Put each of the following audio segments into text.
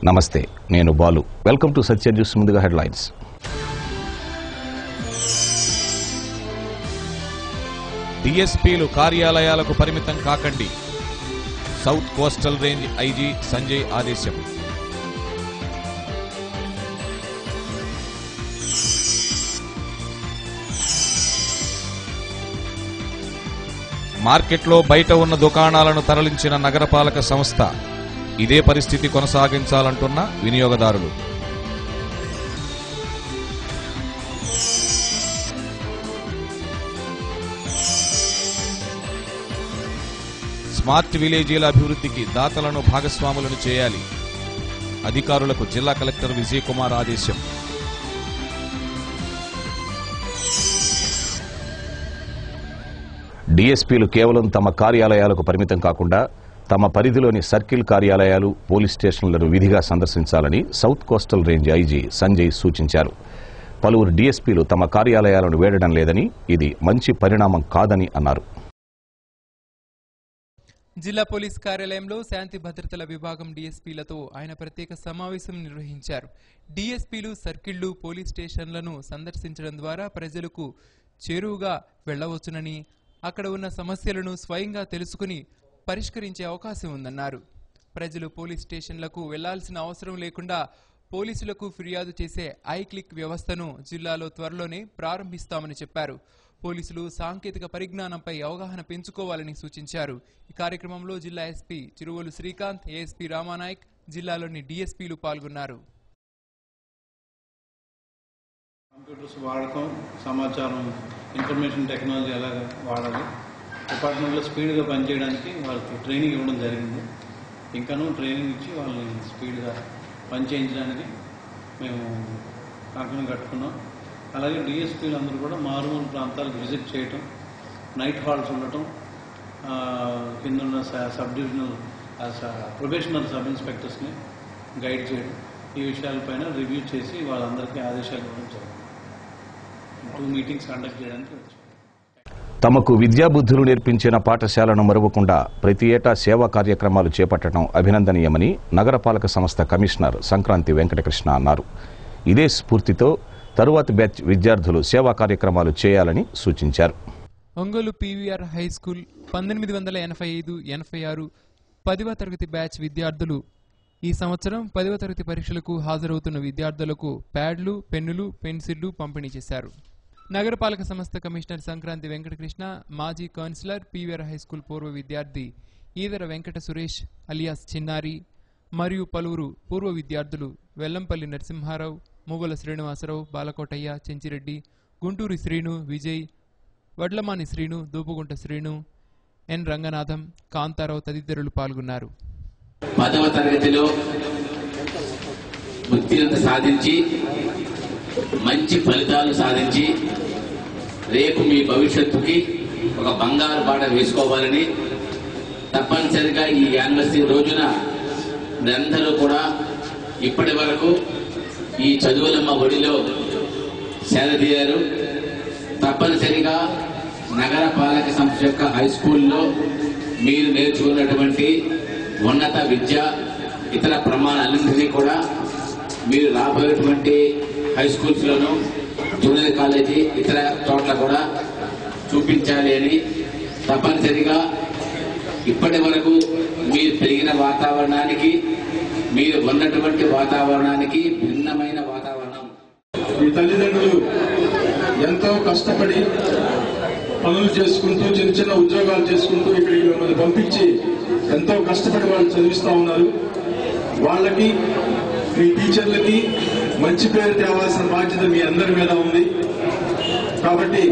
నమస్తే, నేను Balu. Welcome to Satya news. ముందుగా హెడ్లైన్స్. డిఎస్పీలు కార్యాలయాలకు పరిమితం కాకండి. South coastal range IG Sanjay ఆదేశం. మార్కెట్లో బయట ఉన్న దుకాణాలను తరలించిన నగరపాలక సంస్థ. ఇదే పరిస్థితి కొనసాగించాలంటున్న వినియోగదారులు. స్మార్ట్ విలేజీల అభివృద్ధికి దాతలను భాగస్వాములను చేయాలి. అధికారులకు జిల్లా కలెక్టర్ విజయ్ కుమార్ ఆదేశం. డిఎస్పీలు కేవలం తమ కార్యాలయాలకు పరిమితం కాకుండా తమ పరిధిలోని సర్కిల్ కార్యాలయాలు, పోలీస్ స్టేషన్లను విధిగా సందర్శించాలని south coastal range IG Sanjay సూచించారు. పలువురు డిఎస్పీలు తమ కార్యాలయాలను వేడడం లేదని, ఇది మంచి పరిణామం కాదని అన్నారు. జిల్లా పోలీస్ కార్యాలయంలో శాంతి భద్రతల విభాగం డిఎస్పీలతో ఆయన ప్రత్యేక సమావేశం నిర్వహించారు. డిఎస్పీలు సర్కిళ్లు, పోలీస్ స్టేషన్లను సందర్శించడం ద్వారా ప్రజలకు చేరువుగా వెళ్లవచ్చునని, అక్కడ ఉన్న సమస్యలను స్వయంగా తెలుసుకుని పరిష్కరించే అవకాశం ఉందన్నారు. ప్రజలు పోలీస్ స్టేషన్లకు వెళ్లాల్సిన అవసరం లేకుండా పోలీసులకు ఫిర్యాదు చేసే ఐక్లిక్ వ్యవస్థను జిల్లాలో త్వరలోనే ప్రారంభిస్తామని చెప్పారు. పోలీసులు సాంకేతిక పరిజ్ఞానంపై అవగాహన పెంచుకోవాలని సూచించారు. ఈ కార్యక్రమంలో జిల్లా ఎస్పీ చిరువోలు శ్రీకాంత్, ఏఎస్పీ రామానాయక్, జిల్లాలోని డిఎస్పీలు పాల్గొన్నారు. కంప్యూటర్స్ వాడకం, సమాచారం, ఇన్ఫర్మేషన్ టెక్నాలజీ ఎలా వాడాలి, డిపార్ట్మెంట్లో స్పీడ్గా పనిచేయడానికి వాళ్ళకి ట్రైనింగ్ ఇవ్వడం జరిగింది. ఇంకాను ట్రైనింగ్ ఇచ్చి వాళ్ళని స్పీడ్గా పనిచేయించడానికి మేము కంకణం కట్టుకున్నాం. అలాగే డిఎస్పీలు అందరూ కూడా మారుమూల ప్రాంతాలకు విజిట్ చేయటం, నైట్ హాల్స్ ఉండటం, కింద ఉన్న సబ్ డివిజనల్ ప్రొబేషనల్ సబ్ ఇన్స్పెక్టర్స్ని గైడ్ చేయడం, ఈ విషయాలపైన రివ్యూ చేసి వాళ్ళందరికీ ఆదేశాలు ఇవ్వడం జరిగింది. 2 మీటింగ్స్ కండక్ట్ చేయడానికి వచ్చాం. తమకు విద్యాబుద్ధులు నేర్పించిన పాఠశాలను మరువకుండా ప్రతి ఏటా సేవా కార్యక్రమాలు చేపట్టడం అభినందనీయమని నగరపాలక సంస్థ కమిషనర్ సంక్రాంతి వెంకటకృష్ణ అన్నారు. ఇదే స్ఫూర్తితో తరువాతి బ్యాచ్ విద్యార్థులు సేవా కార్యక్రమాలు చేయాలని సూచించారు. ఒంగోలు పీవీఆర్ హై స్కూల్ 1985-86 10వ తరగతి బ్యాచ్ విద్యార్థులు ఈ సంవత్సరం 10వ తరగతి పరీక్షలకు హాజరవుతున్న విద్యార్థులకు ప్యాడ్లు, పెన్నులు, పెన్సిళ్లు పంపిణీ చేశారు. నగరపాలక సంస్థ కమిషనర్ సంక్రాంతి వెంకటకృష్ణ, మాజీ కౌన్సిలర్, పీవీఆర్ హైస్కూల్ పూర్వ విద్యార్థి ఈదర వెంకట సురేష్ అలియాస్ చిన్నారి మరియు పలువురు పూర్వ విద్యార్థులు వెల్లంపల్లి నరసింహారావు, మువ్వల శ్రీనివాసరావు, బాలకోటయ్య, చెంచిరెడ్డి, గుంటూరి శ్రీను, విజయ్, వడ్లమాని శ్రీను, దూపుగుంట శ్రీను, ఎన్ రంగనాథం, కాంతారావు తదితరులు పాల్గొన్నారు. 10వ తరగతిలో ఉత్తీర్ణత సాధించి మంచి ఫలితాలు సాధించి రేపు మీ భవిష్యత్తుకి ఒక బంగారు బాట వేసుకోవాలని తప్పనిసరిగా ఈ యానివర్సరీ రోజున మీరందరూ కూడా ఇప్పటి వరకు ఈ చదువులమ్మ ఒడిలో సేదతీరారు. తప్పనిసరిగా నగర పాలక సంస్థ యొక్క హై స్కూల్లో మీరు నేర్చుకున్నటువంటి ఉన్నత విద్య, ఇతర ప్రమాణాలన్నింటినీ కూడా మీరు రాబోయేటువంటి హై స్కూల్స్ లోను, జూనియర్ కాలేజీ, ఇతర చోట్ల కూడా చూపించాలి అని తప్పనిసరిగా ఇప్పటి వరకు మీరు పెరిగిన వాతావరణానికి, మీరు ఉన్నటువంటి వాతావరణానికి భిన్నమైన వాతావరణం. మీ తల్లిదండ్రులు ఎంతో కష్టపడి పనులు చేసుకుంటూ, చిన్న చిన్న ఉద్యోగాలు చేసుకుంటూ ఇక్కడికి మిమ్మల్ని పంపించి ఎంతో కష్టపడి వాళ్ళు చదివిస్తూ ఉన్నారు. వాళ్ళకి, మీ టీచర్లకి మంచి పేరు తేవాల్సిన బాధ్యత మీ అందరి మీద ఉంది. కాబట్టి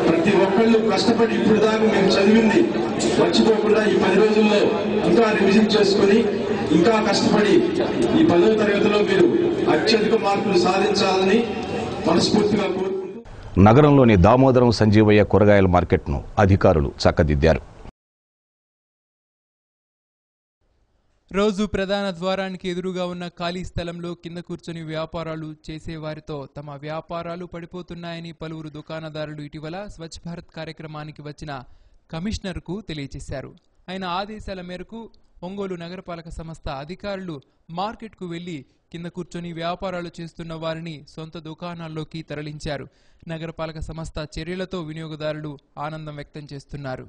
ప్రతి ఒక్కళ్ళు కష్టపడి ఇప్పుడు దాకా మేము చదివింది మర్చిపోకుండా ఈ 10 రోజుల్లో ఇంకా రివిజన్ చేసుకుని ఇంకా కష్టపడి ఈ 10వ తరగతిలో మీరు అత్యధిక మార్కులు సాధించాలని మనస్ఫూర్తిగా కోరుకుంటూ నగరంలోని దామోదరం సంజీవయ్య కూరగాయల మార్కెట్ను అధికారులు చక్కదిద్దారు. రోజు ప్రధాన ద్వారానికి ఎదురుగా ఉన్న ఖాళీ స్థలంలో కింద కూర్చొని వ్యాపారాలు చేసేవారితో తమ వ్యాపారాలు పడిపోతున్నాయని పలువురు దుకాణదారులు ఇటీవల స్వచ్ఛ భారత్ కార్యక్రమానికి వచ్చిన కమిషనర్కు తెలియజేశారు. ఆయన ఆదేశాల మేరకు ఒంగోలు నగరపాలక సంస్థ అధికారులు మార్కెట్కు వెళ్లి కింద కూర్చొని వ్యాపారాలు చేస్తున్న వారిని సొంత దుకాణాల్లోకి తరలించారు. నగరపాలక సంస్థ చర్యలతో వినియోగదారులు ఆనందం వ్యక్తం చేస్తున్నారు.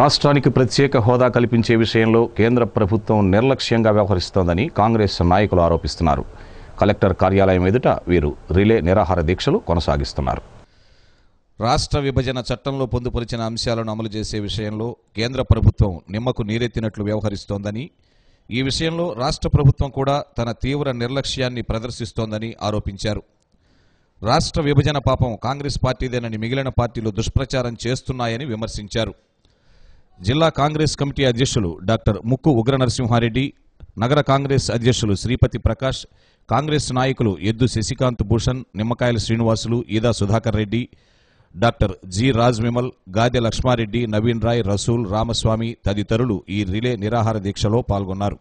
రాష్ట్రానికి ప్రత్యేక హోదా కల్పించే విషయంలో కేంద్ర ప్రభుత్వం నిర్లక్ష్యంగా వ్యవహరిస్తోందని కాంగ్రెస్ నాయకులు ఆరోపిస్తున్నారు. కలెక్టర్ కార్యాలయం ఎదుట వీరు రిలే నిరాహార దీక్షలు కొనసాగిస్తున్నారు. రాష్ట్ర విభజన చట్టంలో పొందుపరిచిన అంశాలను అమలు చేసే విషయంలో కేంద్ర ప్రభుత్వం నిమ్మకు నీరెత్తినట్లు వ్యవహరిస్తోందని, ఈ విషయంలో రాష్ట్ర ప్రభుత్వం కూడా తన తీవ్ర నిర్లక్ష్యాన్ని ప్రదర్శిస్తోందని ఆరోపించారు. రాష్ట్ర విభజన పాపం కాంగ్రెస్ పార్టీదేనని మిగిలిన పార్టీలు దుష్ప్రచారం చేస్తున్నాయని విమర్శించారు. జిల్లా కాంగ్రెస్ కమిటీ అధ్యక్షులు డాక్టర్ ముక్కు ఉగ్ర నరసింహారెడ్డి, నగర కాంగ్రెస్ అధ్యక్షులు శ్రీపతి ప్రకాష్, కాంగ్రెస్ నాయకులు ఎద్దు శశికాంత్ భూషణ్, నిమ్మకాయల శ్రీనివాసులు, ఈదా సుధాకర్ రెడ్డి, డాక్టర్ జి రాజ్ విమల్, గాదె లక్ష్మారెడ్డి, నవీన్ రాయ్, రసూల్, రామస్వామి తదితరులు ఈ రిలే నిరాహార దీక్షలో పాల్గొన్నారు.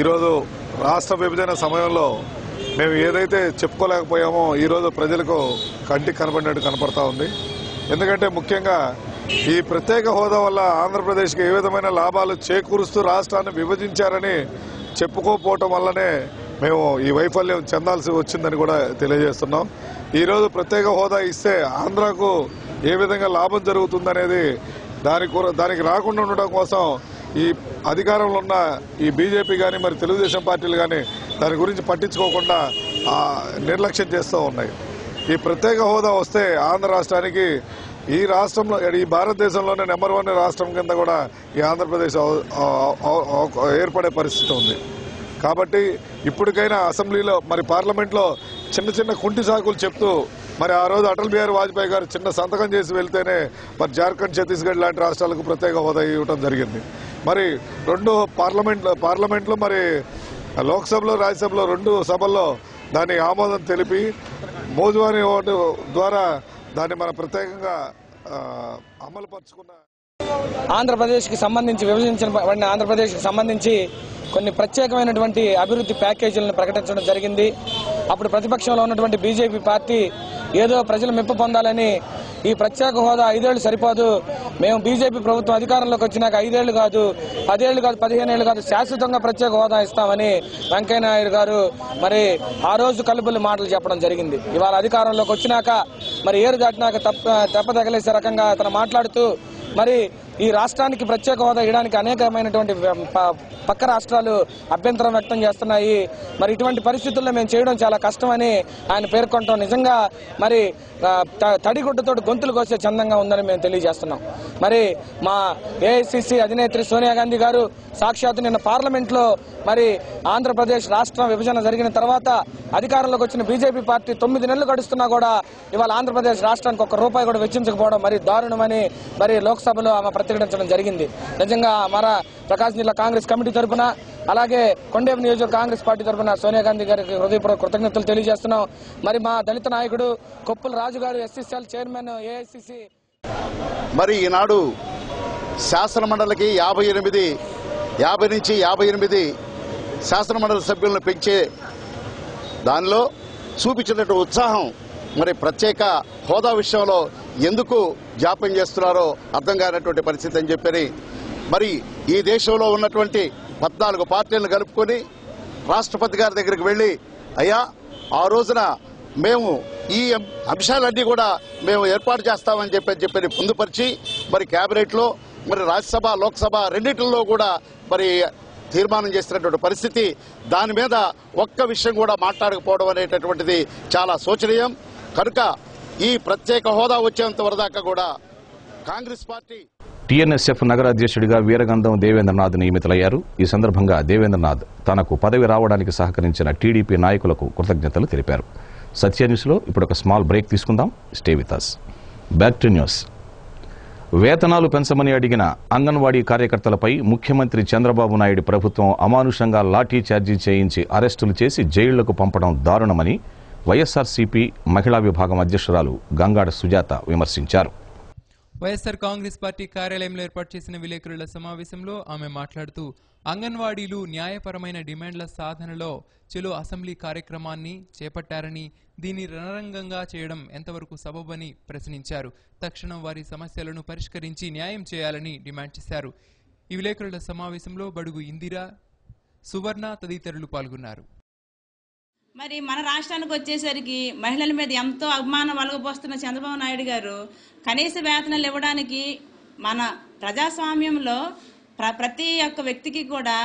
ఈరోజు రాష్ట్ర విభజన సమయంలో మేము ఏదైతే చెప్పుకోలేకపోయామో ఈరోజు ప్రజలకు కంటికి కనబడినట్టు కనపడతా ఉంది. ఎందుకంటే ముఖ్యంగా ఈ ప్రత్యేక హోదా వల్ల ఆంధ్రప్రదేశ్కి ఏ విధమైన లాభాలు చేకూరుస్తూ రాష్ట్రాన్ని విభజించారని చెప్పుకోకపోవటం వల్లనే మేము ఈ వైఫల్యం చెందాల్సి వచ్చిందని కూడా తెలియజేస్తున్నాం. ఈరోజు ప్రత్యేక హోదా ఇస్తే ఆంధ్రాకు ఏ విధంగా లాభం జరుగుతుందనేది దానికి రాకుండా ఉండడం కోసం ఈ అధికారంలో ఉన్న ఈ బీజేపీ కానీ మరి తెలుగుదేశం పార్టీలు కానీ దాని గురించి పట్టించుకోకుండా నిర్లక్ష్యం చేస్తూ ఉన్నాయి. ఈ ప్రత్యేక హోదా వస్తే ఆంధ్ర రాష్ట్రానికి ఈ రాష్ట్రంలో ఈ భారతదేశంలోనే నెంబర్ 1 రాష్ట్రం కింద కూడా ఈ ఆంధ్రప్రదేశ్ ఏర్పడే పరిస్థితి ఉంది. కాబట్టి ఇప్పటికైనా అసెంబ్లీలో మరి పార్లమెంట్లో చిన్న చిన్న కుంటి సాకులు చెప్తూ మరి ఆ రోజు అటల్ బిహారీ వాజ్పేయి గారు చిన్న సంతకం చేసి వెళ్తేనే మరి జార్ఖండ్, ఛత్తీస్గఢ్ లాంటి రాష్ట్రాలకు ప్రత్యేక హోదా ఇవ్వడం జరిగింది. మరి రెండు పార్లమెంట్లో మరి లోక్సభలో, రాజ్యసభలో 2 సభల్లో దాని ఆమోదం తెలిపి మోజువాని ఓటు ద్వారా దాన్ని మనం ప్రత్యేకంగా అమలు పరుచుకున్న ఆంధ్రప్రదేశ్కి సంబంధించి విభజించబడిన ఆంధ్రప్రదేశ్కి సంబంధించి కొన్ని ప్రత్యేకమైనటువంటి అభివృద్ధి ప్యాకేజీలను ప్రకటించడం జరిగింది. అప్పుడు ప్రతిపక్షంలో ఉన్నటువంటి బీజేపీ పార్టీ ఏదో ప్రజలు మెప్పు పొందాలని ఈ ప్రత్యేక హోదా 5 ఏళ్లు సరిపోదు, మేము బీజేపీ ప్రభుత్వం అధికారంలోకి వచ్చినాక 5 ఏళ్లు కాదు, 10 ఏళ్లు కాదు, 15 ఏళ్లు కాదు, శాశ్వతంగా ప్రత్యేక హోదా ఇస్తామని వెంకయ్యనాయుడు గారు మరి ఆ రోజు కలుపులు మాటలు చెప్పడం జరిగింది. ఇవాళ అధికారంలోకి వచ్చినాక మరి ఏరు దాటినాక తెప్ప తగిలేసే రకంగా అతను మాట్లాడుతూ మరి ఈ రాష్ట్రానికి ప్రత్యేక హోదా ఇవ్వడానికి అనేకమైనటువంటి పక్క రాష్ట్రాలు అభ్యంతరం వ్యక్తం చేస్తున్నాయి. మరి ఇటువంటి పరిస్థితుల్లో మేము చేయడం చాలా కష్టమని ఆయన పేర్కొనడం నిజంగా మరి తడిగుడ్డతో గొంతులు కోసే చందంగా ఉందని మేము తెలియజేస్తున్నాం. మరి మా ఏఐసిసి అధినేత్రి సోనియా గాంధీ గారు సాక్షాత్తు నిన్న పార్లమెంట్లో మరి ఆంధ్రప్రదేశ్ రాష్ట్ర విభజన జరిగిన తర్వాత అధికారంలోకి వచ్చిన బీజేపీ పార్టీ 9 నెలలు గడుస్తున్నా కూడా ఇవాళ ఆంధ్రప్రదేశ్ రాష్ట్రానికి ₹1 కూడా వెచ్చించకపోవడం మరి దారుణమని మరి లోక్సభలో ఆమె ప్రతిఘటించడం జరిగింది. నిజంగా మన ప్రకాశం జిల్లా కాంగ్రెస్ కమిటీ తరఫున అలాగే కొండేపు నియోజకవర్గ కాంగ్రెస్ పార్టీ తరఫున సోనియా గాంధీ గారికి హృదయపూర్వక కృతజ్ఞతలు తెలియజేస్తున్నాం. మరి మా దళిత నాయకుడు కొప్పుల రాజు గారు ఎస్సీసీఎల్ చైర్మన్ ఏఐసిసి మరి ఈనాడు శాసన మండలికి 50 నుంచి 58 శాసన మండలి సభ్యులను పెంచే దానిలో చూపించినట్టు ఉత్సాహం మరి ప్రత్యేక హోదా విషయంలో ఎందుకు జాప్యం చేస్తున్నారో అర్థం కానటువంటి పరిస్థితి అని చెప్పని మరి ఈ దేశంలో ఉన్నటువంటి 14 పార్టీలను కలుపుకొని రాష్ట్రపతి గారి దగ్గరికి వెళ్లి అయ్యా ఆ రోజున మేము ఈ అంశాలన్నీ కూడా మేము ఏర్పాటు చేస్తామని చెప్పని పొందుపరిచి మరి కేబినెట్లో మరి రాజ్యసభ, లోక్సభ రెండింటిలో కూడా మరి తీర్మానం చేసినటువంటి పరిస్థితి. దాని మీద ఒక్క విషయం కూడా మాట్లాడకపోవడం అనేటటువంటిది చాలా శోచనీయం. కనుక ఈ ప్రత్యేక హోదా వచ్చేంత వరదాకా కూడా కాంగ్రెస్ పార్టీ టీఎన్ఎస్ఎఫ్ నగర అధ్యక్షుడిగా వీరగంధం దేవేంద్రనాథ్ నియమితులయ్యారు. ఈ సందర్భంగా దేవేంద్రనాథ్ తనకు పదవి రావడానికి సహకరించిన టీడీపీ నాయకులకు కృతజ్ఞతలు తెలిపారు. సత్య న్యూస్లో ఇప్పుడు ఒక స్మాల్ బ్రేక్ తీసుకుందాం. Stay with us. Back to news. వేతనాలు పెంచమని అడిగిన అంగన్వాడీ కార్యకర్తలపై ముఖ్యమంత్రి చంద్రబాబు నాయుడు ప్రభుత్వం అమానుషంగా లాఠీ ఛార్జీ చేయించి అరెస్టులు చేసి జైళ్లకు పంపడం దారుణమని వైఎస్ఆర్సీపీ మహిళా విభాగం అధ్యక్షురాలు గంగాడ సుజాత విమర్శించారు. వైఎస్ఆర్ కాంగ్రెస్ పార్టీ కార్యాలయంలో ఏర్పాటు చేసిన విలేకరుల సమావేశంలో ఆమె మాట్లాడుతూ అంగన్వాడీలు న్యాయపరమైన డిమాండ్ల సాధనలో చెలో అసెంబ్లీ కార్యక్రమాన్ని చేపట్టారని, దీన్ని రణరంగంగా చేయడం ఎంతవరకు సబబని ప్రశ్నించారు. తక్షణం వారి సమస్యలను పరిష్కరించి న్యాయం చేయాలని డిమాండ్ చేశారు. ఈ విలేకరుల సమావేశంలో బడుగు ఇందిరా, సువర్ణ తదితరులు పాల్గొన్నారు. మరి మన రాష్ట్రానికి వచ్చేసరికి మహిళల మీద ఎంతో అభిమానం వలగబోస్తున్న చంద్రబాబు నాయుడు గారు కనీస వేతనాలు ఇవ్వడానికి మన ప్రజాస్వామ్యంలో ప్రతి ఒక్క వ్యక్తికి కూడా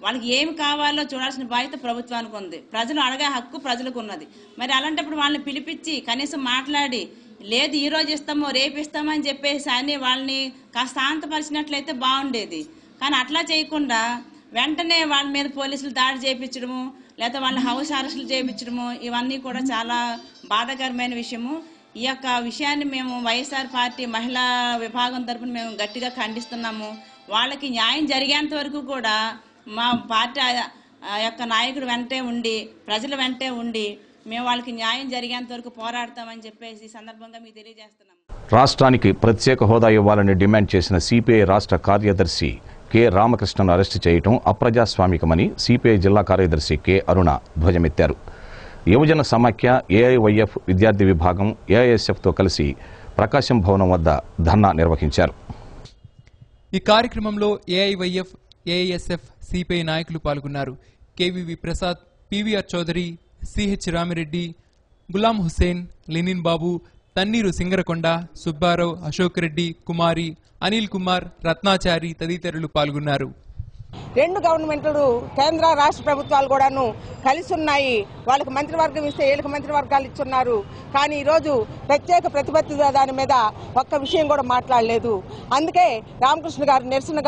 వాళ్ళకి ఏమి కావాలో చూడాల్సిన బాధ్యత ప్రభుత్వానికి ఉంది. ప్రజలు అడగే హక్కు ప్రజలకు ఉన్నది. మరి అలాంటప్పుడు వాళ్ళని పిలిపించి కనీసం మాట్లాడి, లేదు ఈ రోజు ఇస్తామో రేపు ఇస్తామని చెప్పేసి అని వాళ్ళని కాస్త శాంతపరిచినట్లయితే బాగుండేది. కానీ అట్లా చేయకుండా వెంటనే వాళ్ళ మీద పోలీసులు దాడి చేయించడము, లేకపోతే వాళ్ళని హౌస్ అరెస్టులు చేయించడము, ఇవన్నీ కూడా చాలా బాధాకరమైన విషయము. ఈ యొక్క విషయాన్ని మేము వైఎస్ఆర్ పార్టీ మహిళా విభాగం తరఫున మేము గట్టిగా ఖండిస్తున్నాము. వాళ్ళకి న్యాయం జరిగేంత వరకు కూడా మా పార్టీ యొక్క నాయకుడు వెంటే ఉండి, ప్రజల వెంటే ఉండి మేము వాళ్ళకి న్యాయం జరిగేంత వరకు పోరాడతామని చెప్పేసి ఈ సందర్భంగా మీకు తెలియజేస్తున్నాము. రాష్ట్రానికి ప్రత్యేక హోదా ఇవ్వాలని డిమాండ్ చేసిన సిపిఐ రాష్ట్ర కార్యదర్శి కె రామకృష్ణను అరెస్టు చేయడం అప్రజాస్వామికమని సిపిఐ జిల్లా కార్యదర్శి కె అరుణ ధ్వజమెత్తారు. యువజన సమాఖ్య, ఏఐవైఎఫ్ విద్యార్థి విభాగం ఏఐఎస్ఎఫ్తో కలిసి ప్రకాశం భవనం వద్ద ధర్నా నిర్వహించారు. ఈ కార్యక్రమంలో ఏఐవైఎఫ్, ఏఐఎస్ఎఫ్, సిపిఐ నాయకులు పాల్గొన్నారు. KVV Prasad, PVR Chowdary, CH Ramireddy, Ghulam Hussain, Lenin Babu, Tanneeru Singarakonda, Subbarao, Ashok Reddy, Kumari, Anil Kumar, Ratnachari తదితరులు పాల్గొన్నారు. రెండు గవర్నమెంట్లు, కేంద్ర రాష్ట్ర ప్రభుత్వాలు కూడాను కలిసి ఉన్నాయి. వాళ్ళకి మంత్రివర్గం ఇస్తే వీళ్ళకి మంత్రివర్గాలు ఇస్తున్నారు. కానీ ఈరోజు ప్రత్యేక ప్రతిపత్తి దాని మీద ఒక్క విషయం కూడా మాట్లాడలేదు. అందుకే రామకృష్ణ గారు నిరసన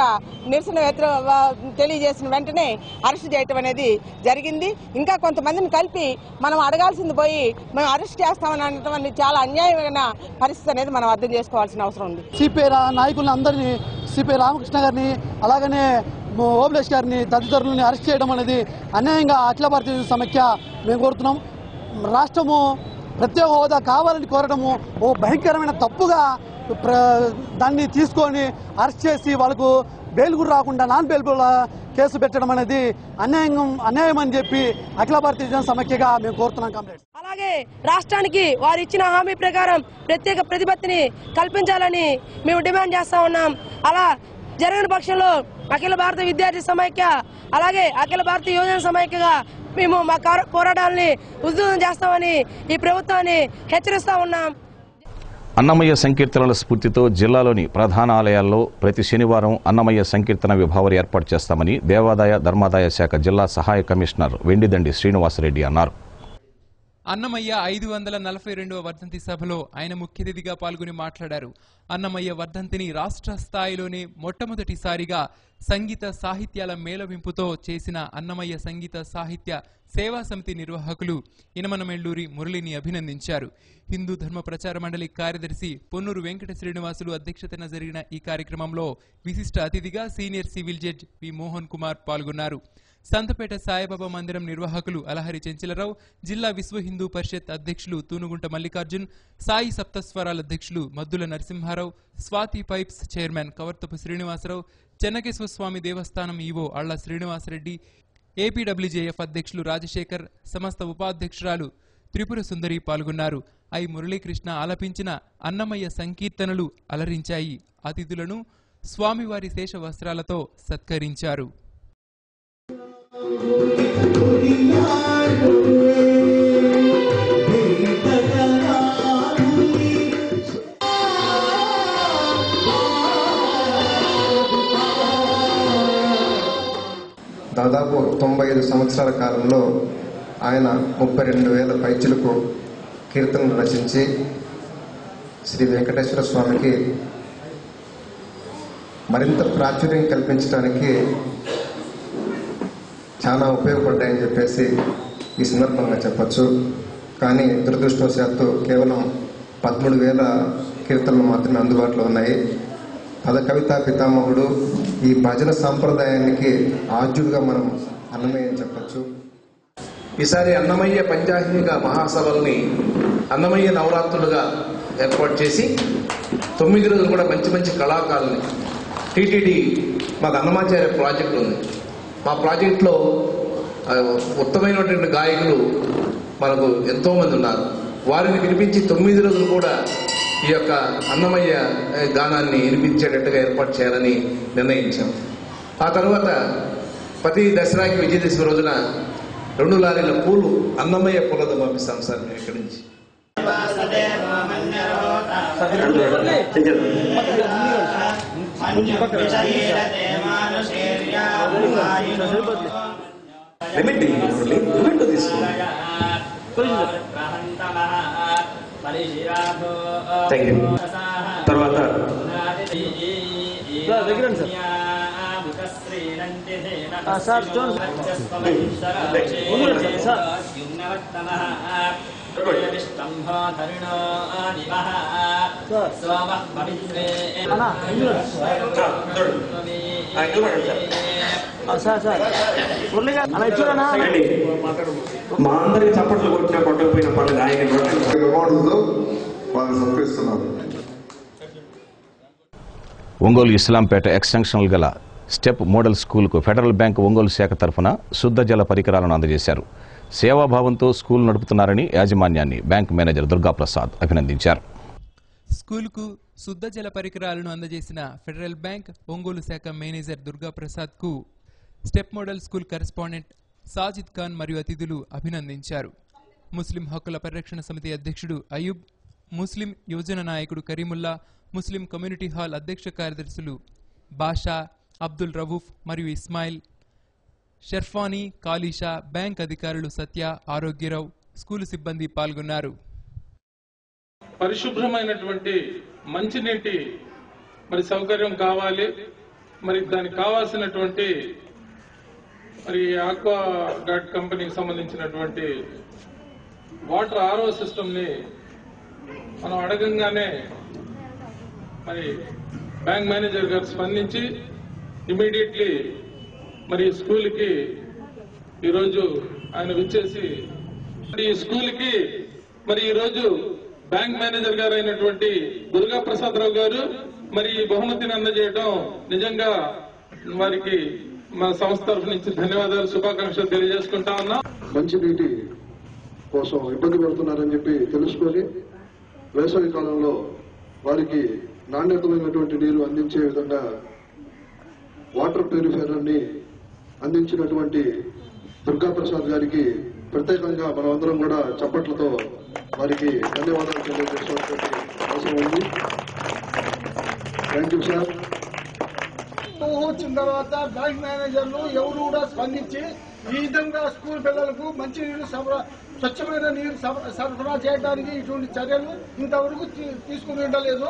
తెలియజేసిన వెంటనే అరెస్ట్ చేయటం అనేది జరిగింది. ఇంకా కొంతమందిని కలిపి మనం అడగాల్సింది పోయి మేము అరెస్ట్ చేస్తామని అనటం చాలా అన్యాయమైన పరిస్థితి అనేది మనం అర్థం చేసుకోవాల్సిన అవసరం ఉంది. సిపిఐ నాయకులను అందరినీ, సిపిఐ రామకృష్ణ గారిని, అలాగనే ఓబులేష్ గారిని తదితరులని అరెస్ట్ చేయడం అనేది అన్యాయంగా అఖిల భారతీయ సమైక్య మేము కోరుతున్నాం. రాష్ట్రము ప్రత్యేక హోదా కావాలని కోరడము ఓ భయంకరమైన తప్పుగా దాన్ని తీసుకొని అరెస్ట్ చేసి వాళ్ళకు బెయిల్ కూడా రాకుండా నాన్ బెయిలబుల్ కేసు పెట్టడం అనేది అన్యాయం అని చెప్పి అఖిల భారతీయ సమైక్యగా మేము కోరుతున్నాం కామ్రేడ్స్. అలాగే రాష్ట్రానికి వారు ఇచ్చిన హామీ ప్రకారం ప్రత్యేక ప్రతిపత్తిని కల్పించాలని మేము డిమాండ్ చేస్తా ఉన్నాం. అలా జరగని పక్షంలో అఖిల భారత విద్యార్థి సమైక్య, అలాగే అఖిల భారతీయ యువజన సమైక్యగా మేము మా పోరాటాలని ఉధృతం చేస్తామని ఈ ప్రభుత్వాన్ని హెచ్చరిస్తా ఉన్నాం. అన్నమయ్య సంకీర్తనల స్ఫూర్తితో జిల్లాలోని ప్రధాన ఆలయాల్లో ప్రతి శనివారం అన్నమయ్య సంకీర్తన విభావరి ఏర్పాటు చేస్తామని దేవాదాయ ధర్మాదాయ శాఖ జిల్లా సహాయ కమిషనర్ వెండిదండి శ్రీనివాసరెడ్డి అన్నారు. అన్నమయ్య 542వ వర్ధంతి సభలో ఆయన ముఖ్య అతిథిగా పాల్గొని మాట్లాడారు. అన్నమయ్య వర్ధంతిని రాష్ట్ర స్థాయిలోనే మొట్టమొదటిసారిగా సంగీత సాహిత్యాల మేళవింపుతో చేసిన అన్నమయ్య సంగీత సాహిత్య సేవా సమితి నిర్వాహకులు ఇనమనమెల్లూరి మురళిని అభినందించారు. హిందూ ధర్మ ప్రచార మండలి కార్యదర్శి పొన్నూరు వెంకట శ్రీనివాసులు అధ్యక్షతన జరిగిన ఈ కార్యక్రమంలో విశిష్ట అతిథిగా senior civil judge P Mohan Kumar పాల్గొన్నారు. సంతపేట సాయిబాబా మందిరం నిర్వాహకులు అలహరి చెంచలరావు, జిల్లా విశ్వ హిందూ పరిషత్ అధ్యక్షులు తూనుగుంట మల్లికార్జున్, సాయి సప్తస్వరాల అధ్యక్షులు మద్దుల నరసింహారావు, స్వాతి పైప్స్ చైర్మన్ కవర్తపు శ్రీనివాసరావు, చెన్నకేశ్వర స్వామి దేవస్థానం ఈవో అళ్ల శ్రీనివాసరెడ్డి, ఏపీడబ్ల్యూజేఎఫ్ అధ్యక్షులు రాజశేఖర్, సమస్త ఉపాధ్యక్షురాలు త్రిపుర సుందరి పాల్గొన్నారు. ఐ మురళీకృష్ణ ఆలపించిన అన్నమయ్య సంకీర్తనలు అలరించాయి. అతిథులను స్వామివారి శేష వస్త్రాలతో సత్కరించారు. దాదాపు 95 సంవత్సరాల కాలంలో ఆయన 32,000 పైచిలకు కీర్తనలు రచించి శ్రీ వెంకటేశ్వర స్వామికి మరింత ప్రాచుర్యం కల్పించడానికి చాలా ఉపయోగపడ్డాయని చెప్పేసి ఈ సందర్భంగా చెప్పచ్చు. కానీ దురదృష్టవశాత్తు కేవలం 13,000 కీర్తనలు మాత్రమే అందుబాటులో ఉన్నాయి. పద కవితా పితామహుడు, ఈ భజన సాంప్రదాయానికి ఆద్యుడిగా మనం అన్నమయ్య అని చెప్పచ్చు. ఈసారి అన్నమయ్య పంచాహిక మహాసభల్ని అన్నమయ్య నవరాత్రులుగా ఏర్పాటు చేసి 9 రోజులు కూడా మంచి మంచి కళాకారుల్ని టీటీడీ మాకు అన్నమాచార్య ప్రాజెక్ట్ ఉంది. మా ప్రాజెక్టులో ఉత్తమైనటువంటి గాయకులు మనకు ఎంతోమంది ఉన్నారు. వారిని వినిపించి 9 రోజులు కూడా ఈ యొక్క అన్నమయ్య గానాన్ని వినిపించేటట్టుగా ఏర్పాటు చేయాలని నిర్ణయించాం. ఆ తర్వాత ప్రతి దసరాకి విజయదశమి రోజున 2 లారీల పూలు అన్నమయ్య పూలతో పంపిస్తాం సార్ మేము ఇక్కడి నుంచి. తర్వాత మా అందరికి చప్పట్లు కొట్టిన కొట్టకపోయిన పనులు గాయకులు ఒంగోలు ఇస్లాంపేట ఎక్స్టెన్షనల్ గల స్టెప్ మోడల్ స్కూల్కు ఫెడరల్ బ్యాంక్ ఒంగోలు శాఖ తరఫున శుద్ధ జల పరికరాలను అందజేశారు. సేవాభావంతో స్కూల్ నడుపుతున్నారని యాజమాన్యాన్ని బ్యాంక్ మేనేజర్ దుర్గాప్రసాద్ అభినందించారు. స్కూల్కు శుద్ధ జల పరికరాలను అందజేసిన ఫెడరల్ బ్యాంక్ ఒంగోలు శాఖ మేనేజర్ దుర్గాప్రసాద్ కు step model school correspondent Sajid Khan మరియు అతిథులు అభినందించారు. ముస్లిం హక్కుల పరిరక్షణ సమితి అధ్యక్షుడు అయూబ్, ముస్లిం యువజన నాయకుడు కరీముల్లా, ముస్లిం కమ్యూనిటీ హాల్ అధ్యక్ష కార్యదర్శులు బాషా, అబ్దుల్ రవూఫ్ మరియు ఇస్మాయిల్, షర్ఫానీ, కాలీషా, బ్యాంక్ అధికారులు సత్య, ఆరోగ్యరావు, స్కూలు సిబ్బంది పాల్గొన్నారు. పరిశుభ్రమైనటువంటి మంచినీటి మరి సౌకర్యం కావాలి. మరి దానికి కావాల్సినటువంటి మరి ఆక్వా గార్డ్ కంపెనీకి సంబంధించినటువంటి వాటర్ ఆర్ఓ సిస్టమ్ ని మనం అడగంగానే మరి బ్యాంక్ మేనేజర్ గారు స్పందించి ఇమీడియట్లీ మరి స్కూల్ కి ఈరోజు ఆయన విచ్చేసి ఈ స్కూల్ కి మరి ఈరోజు బ్యాంక్ మేనేజర్ గారు అయినటువంటి దుర్గా ప్రసాద్ రావు గారు మరి ఈ బహుమతిని అందజేయడం నిజంగా వారికి మా సంస్థ తరఫు నుంచి ధన్యవాదాలు, శుభాకాంక్షలు తెలియజేసుకుంటా ఉన్నా. మంచి నీటి కోసం ఇబ్బంది పడుతున్నారని చెప్పి తెలుసుకొని వేసవి కాలంలో వారికి నాణ్యతమైనటువంటి నీరు అందించే విధంగా వాటర్ ప్యూరిఫైయర్ ని అందించినటువంటి దుర్గాప్రసాద్ గారికి ప్రత్యేకంగా మనమందరం కూడా చప్పట్లతో వారికి ధన్యవాదాలు తెలియజేసేటువంటి అవసరం ఉంది. Thank you sir. వచ్చిన తర్వాత బ్యాంక్ మేనేజర్లు ఎవరు కూడా స్పందించి ఈ విధంగా స్కూల్ పిల్లలకు మంచి నీరు స్వచ్ఛమైన నీరు సరఫరా చేయడానికి ఇటువంటి చర్యలు ఇంతవరకు తీసుకుని ఉండలేదు.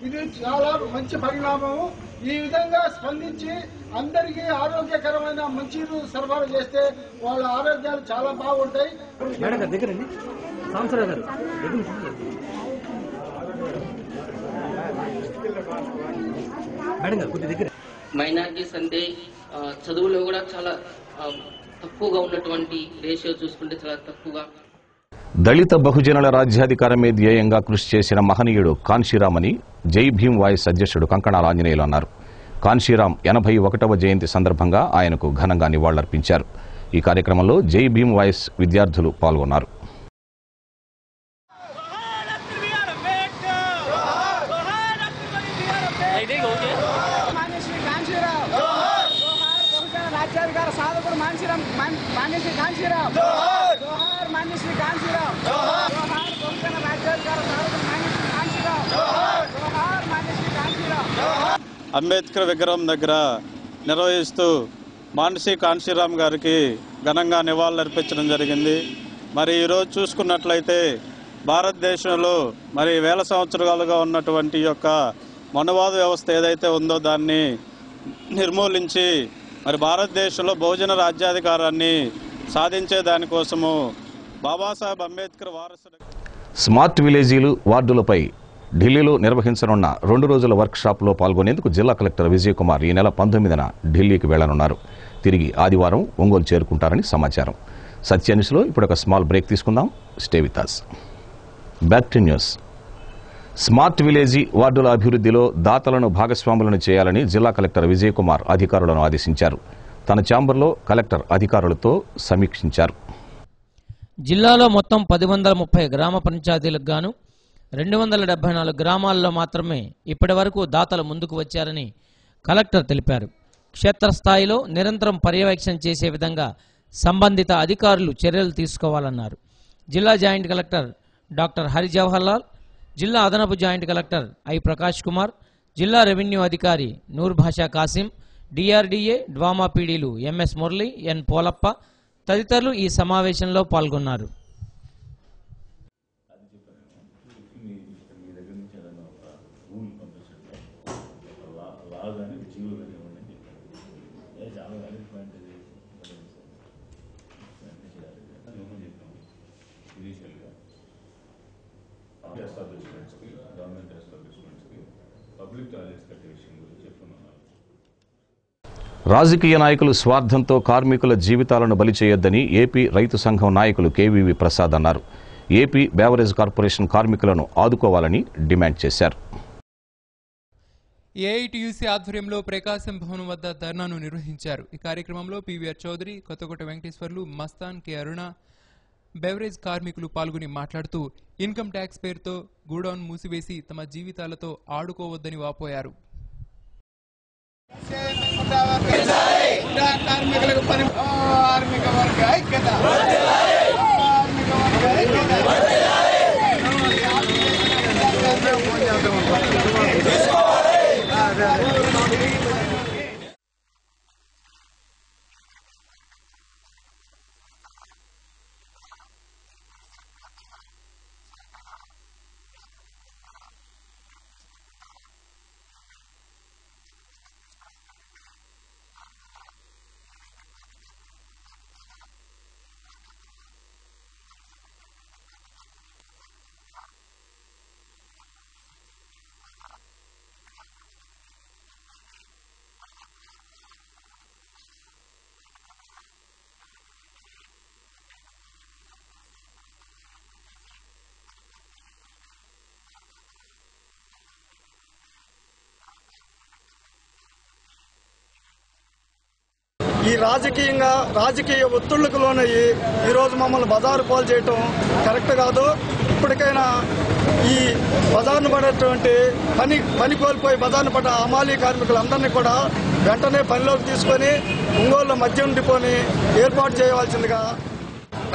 ఇది చాలా మంచి పరిణామము. ఈ విధంగా స్పందించి అందరికీ ఆరోగ్యకరమైన మంచి నీరు సరఫరా చేస్తే వాళ్ళ ఆరోగ్యాలు చాలా బాగుంటాయి. మైనారిటీస్ అంటే చదువులో కూడా చాలా తక్కువగా ఉన్నటువంటి రేషియో చూసుకుంటే చాలా తక్కువగా. దళిత బహుజనుల రాజ్యాధికారమే ధ్యేయంగా కృషి చేసిన మహనీయుడు కాన్షీరామ్ అని జై భీమ్ వాయిస్ అధ్యక్షుడు కంకణాల ఆంజనేయులు అన్నారు. కాన్షీరామ్ 81వ జయంతి సందర్భంగా ఆయనకు ఘనంగా నివాళులర్పించారు. ఈ కార్యక్రమంలో జై భీమ్ వాయిస్ విద్యార్థులు పాల్గొన్నారు. అంబేద్కర్ విగ్రహం దగ్గర నిర్వహిస్తూ మానసి కాన్షీరామ్ గారికి ఘనంగా నివాళులర్పించడం జరిగింది. మరి ఈరోజు చూసుకున్నట్లయితే భారతదేశంలో మరి వేల సంవత్సరాలుగా ఉన్నటువంటి యొక్క మనువాద వ్యవస్థ ఏదైతే ఉందో దాన్ని నిర్మూలించి మరి భారతదేశంలో బహుజన రాజ్యాధికారాన్ని సాధించే దానికోసము బాబాసాహెబ్ అంబేద్కర్ వారసుడు. స్మార్ట్ విలేజీలు వార్డులపై ఢిల్లీలో నిర్వహించనున్న 2 రోజుల వర్క్షాప్లో పాల్గొనేందుకు జిల్లా కలెక్టర్ విజయ్ కుమార్ ఈ నెల 19న ఢిల్లీకి వెళ్లనున్నారు. తిరిగి ఆదివారం ఒంగోలు చేరుకుంటారని సమాచారం. సత్య న్యూస్లో ఇప్పుడు ఒక స్మాల్ బ్రేక్ తీసుకుందాం. Stay with us. Back to news. Smart village వార్డుల అభివృద్ధిలో దాతలను భాగస్వాములను చేయాలని జిల్లా కలెక్టర్ విజయ్ కుమార్ అధికారులను ఆదేశించారు. తన ఛాంబర్లో కలెక్టర్ అధికారులతో సమీక్షించారు. జిల్లాలో మొత్తం 1030 గ్రామ పంచాయతీలకు గాను 274 గ్రామాల్లో మాత్రమే ఇప్పటి వరకు దాతలు ముందుకు వచ్చారని కలెక్టర్ తెలిపారు. క్షేత్రస్థాయిలో నిరంతరం పర్యవేక్షణ చేసే విధంగా సంబంధిత అధికారులు చర్యలు తీసుకోవాలన్నారు. జిల్లా joint collector doctor Hari Jawahar Lal, జిల్లా అదనపు joint collector I Prakash Kumar, జిల్లా రెవెన్యూ అధికారి నూర్ భాషా కాసిం, డిఆర్డీఏ డ్వామా పీడీలు ఎంఎస్ మురళి, ఎన్ పోలప్ప తదితరులు ఈ సమావేశంలో పాల్గొన్నారు. రాజకీయ నాయకులు స్వార్థంతో కార్మికుల జీవితాలను బలి చేయొద్దని ఏపీ రైతు సంఘం నాయకులు కేవీవి ప్రసాద్ అన్నారు. ఏపీ బేవరేజ్ కార్పొరేషన్ కార్మికులను ఆదుకోవాలని డిమాండ్ చేశారు. ఏఐటీయూసీ ఆధ్వర్యంలో ప్రకాశం భవనం వద్ద ధర్నాను నిర్వహించారు. ఈ కార్యక్రమంలో పీవీఆర్ చౌదరి, కొత్తకోట వెంకటేశ్వర్లు, మస్తాన్, కె అరుణ, బెవరేజ్ కార్మికులు పాల్గొని మాట్లాడుతూ ఇన్కమ్ ట్యాక్స్ పేరుతో గూడౌన్ మూసివేసి తమ జీవితాలతో ఆడుకోవద్దని వాపోయారు. కార్మికులకు పని కార్మిక వర్గ ఐక్యత ఈ రాజకీయ ఒత్తిళ్లకు లోనయ్యి ఈరోజు మమ్మల్ని బజారు పాలు చేయటం కరెక్ట్ కాదు. ఇప్పటికైనా ఈ బజార్ను పడేటువంటి పని కోల్పోయి బజార్ను పడ్డ హమాలీ కార్మికులందరినీ కూడా వెంటనే పనిలోకి తీసుకొని ఒంగోలులో మద్యం డిపోని ఏర్పాటు చేయవలసిందిగా,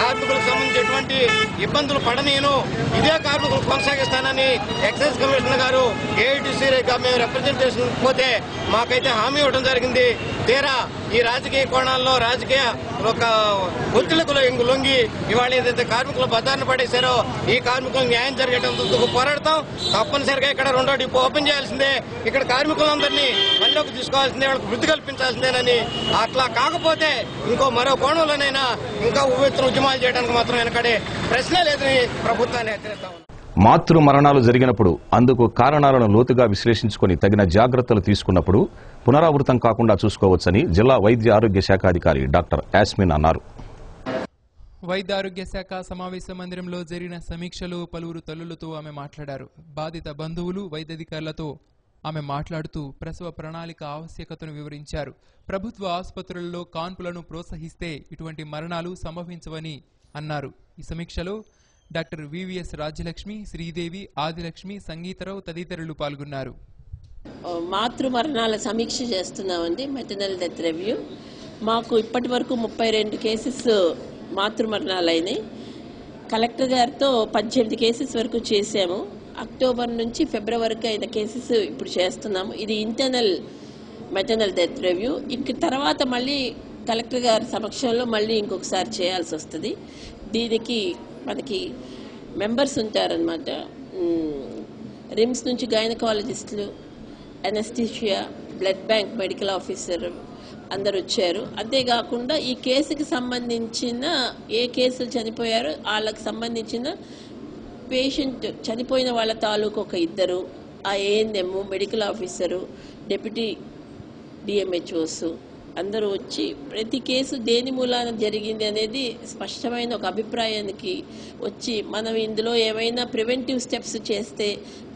కార్మికులకు సంబంధించినటువంటి ఇబ్బందులు పడనీను ఇదే కార్మికులు కొనసాగిస్తానని ఎక్సైజ్ కమిషనర్ గారు ఏఐటీసీగా మేము రిప్రజెంటేషన్ పోతే మాకైతే హామీ ఇవ్వడం జరిగింది. తీరా ఈ రాజకీయ కోణాల్లో రాజకీయ ఒక ఒత్తిళ్లకు లొంగి ఇవాళ ఏదైతే కార్మికులు బజార్ను పడేశారో ఈ కార్మికులకు న్యాయం జరిగేటందుకు పోరాడతాం. తప్పనిసరిగా ఇక్కడ 2వ డిపో ఓపెన్ చేయాల్సిందే, ఇక్కడ కార్మికులందరినీ పనిలోకి తీసుకోవాల్సిందే, వాళ్ళకి వృద్ధి కల్పించాల్సిందేనని. అట్లా కాకపోతే మరో కోణంలోనైనా ఇంకా ఉవ్వెత్తున ఉద్యమాలు చేయడానికి మాత్రం వెనకడే ప్రశ్నే లేదని ప్రభుత్వాన్ని హెచ్చరిస్తాం. మాతృ మరణాలు జరిగినప్పుడు అందుకు కారణాలను లోతుగా విశ్లేషించుకుని తగిన జాగ్రత్తలు తీసుకున్నప్పుడు పునరావృతం కాకుండా చూసుకోవచ్చని జిల్లా వైద్య ఆరోగ్య శాఖ అధికారి డాక్టర్ యాస్మిన్ అన్నారు. వైద్య ఆరోగ్య శాఖ సమావేశ మందిరంలో జరిగిన సమీక్షలో పలువురు తల్లులతో ఆమె మాట్లాడారు. బాధిత బంధువులు, వైద్యాధికారులతో ఆమె మాట్లాడుతూ ప్రసవ ప్రణాళిక ఆవశ్యకతను వివరించారు. ప్రభుత్వ ఆసుపత్రులలో కాన్పులను ప్రోత్సహిస్తే ఇటువంటి మరణాలు సంభవించవని అన్నారు. ఈ సమీక్షలో డాక్టర్ వివిఎస్ రాజ్యలక్ష్మి, శ్రీదేవి, ఆదిలక్ష్మి, సంగీతరావు తదితరులు పాల్గొన్నారు. మాతృ మరణాల సమీక్ష చేస్తున్నామండి, మెటర్నల్ డెత్ రివ్యూ. మాకు ఇప్పటి వరకు 32 కేసెస్ మాతృ మరణాలు అయినాయి. కలెక్టర్ గారితో 18 కేసెస్ వరకు చేశాము. అక్టోబర్ నుంచి ఫిబ్రవరి వరకు అయిన కేసెస్ ఇప్పుడు చేస్తున్నాము. ఇది ఇంటర్నల్ మెటర్నల్ డెత్ రివ్యూ. ఇంక తర్వాత మళ్ళీ కలెక్టర్ గారి సమక్షంలో మళ్ళీ ఇంకొకసారి చేయాల్సి వస్తుంది. దీనికి మనకి మెంబర్స్ ఉంటారనమాట. రిమ్స్ నుంచి గైనకాలజిస్టులు, anaesthesia, blood bank medical officer అందరు వచ్చారు. అంతేకాకుండా ఈ కేసుకి సంబంధించిన ఏ కేసులు చనిపోయారో వాళ్ళకి సంబంధించిన పేషెంట్ చనిపోయిన వాళ్ళ తాలూకు ఒక 2, ఆ ANM, medical officer, deputy DMHOs, అందరూ వచ్చి ప్రతి కేసు దేని మూలాన జరిగింది అనేది స్పష్టమైన ఒక అభిప్రాయానికి వచ్చి మనం ఇందులో ఏమైనా ప్రివెంటివ్ స్టెప్స్ చేస్తే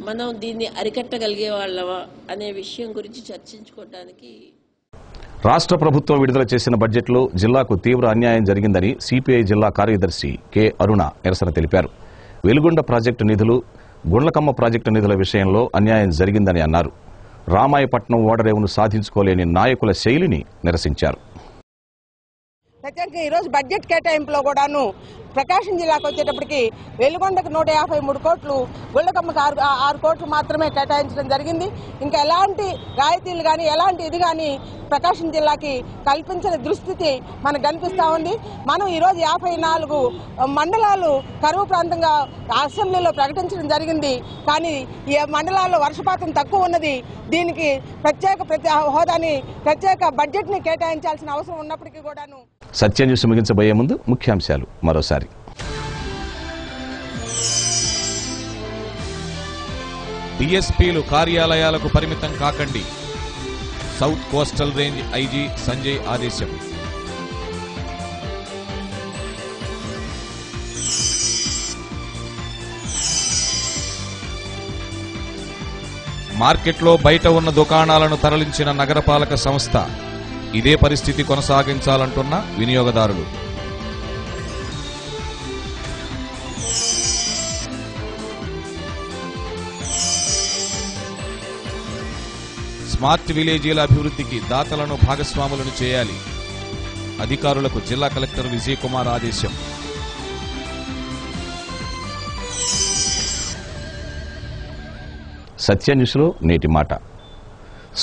మనం దీన్ని అరికట్టగలిగే వాళ్ళమా అనే విషయం గురించి చర్చించుకోవడానికి. రాష్ట్ర ప్రభుత్వం విడుదల చేసిన బడ్జెట్లో జిల్లాకు తీవ్ర అన్యాయం జరిగిందని సిపిఐ జిల్లా కార్యదర్శి కె అరుణ నిరసన తెలిపారు. వెలుగొండ ప్రాజెక్టు నిధులు, గుండ్లకమ్మ ప్రాజెక్టు నిధుల విషయంలో అన్యాయం జరిగిందని అన్నారు. రామాయపట్నం ఓడరేవును సాధించుకోలేని నాయకుల శైలిని నిరసించారు. ప్రత్యేకంగా ఈరోజు బడ్జెట్ కేటాయింపులో కూడాను ప్రకాశం జిల్లాకు వచ్చేటప్పటికి వెలుగొండకు 153 కోట్లు, గుండ్లకమ్మకు 6 కోట్లు మాత్రమే కేటాయించడం జరిగింది. ఇంకా ఎలాంటి రాయితీలు కానీ ఎలాంటి ఇది కానీ ప్రకాశం జిల్లాకి కల్పించిన దుస్థితి మనకు కనిపిస్తూ ఉంది. మనం ఈరోజు 54 మండలాలు కరువు ప్రాంతంగా అసెంబ్లీలో ప్రకటించడం జరిగింది. కానీ ఈ మండలాల్లో వర్షపాతం తక్కువ ఉన్నది. దీనికి ప్రత్యేక హోదాని, ప్రత్యేక బడ్జెట్ని కేటాయించాల్సిన అవసరం ఉన్నప్పటికీ కూడాను. సత్య న్యూస్ ముగించబోయే ముందు ముఖ్యాంశాలు మరోసారి. డిఎస్పీలు కార్యాలయాలకు పరిమితం కాకండి. South coastal range IG Sanjay ఆదేశం. మార్కెట్లో బయట ఉన్న దుకాణాలను తరలించిన నగరపాలక సంస్థ. ఇదే పరిస్థితి కొనసాగించాలంటున్న వినియోగదారులు. స్మార్ట్ విలేజీల అభివృద్ధికి దాతలను భాగస్వాములను చేయాలి. అధికారులకు జిల్లా కలెక్టర్ విజయ్ కుమార్ ఆదేశం. సత్య న్యూస్లో నేటి మాట.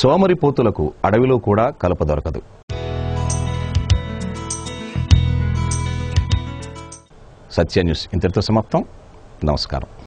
సోమరిపోతులకు అడవిలో కూడా కలప దొరకదు. సత్య న్యూస్ ఇంతటితో సమాప్తం. నమస్కారం.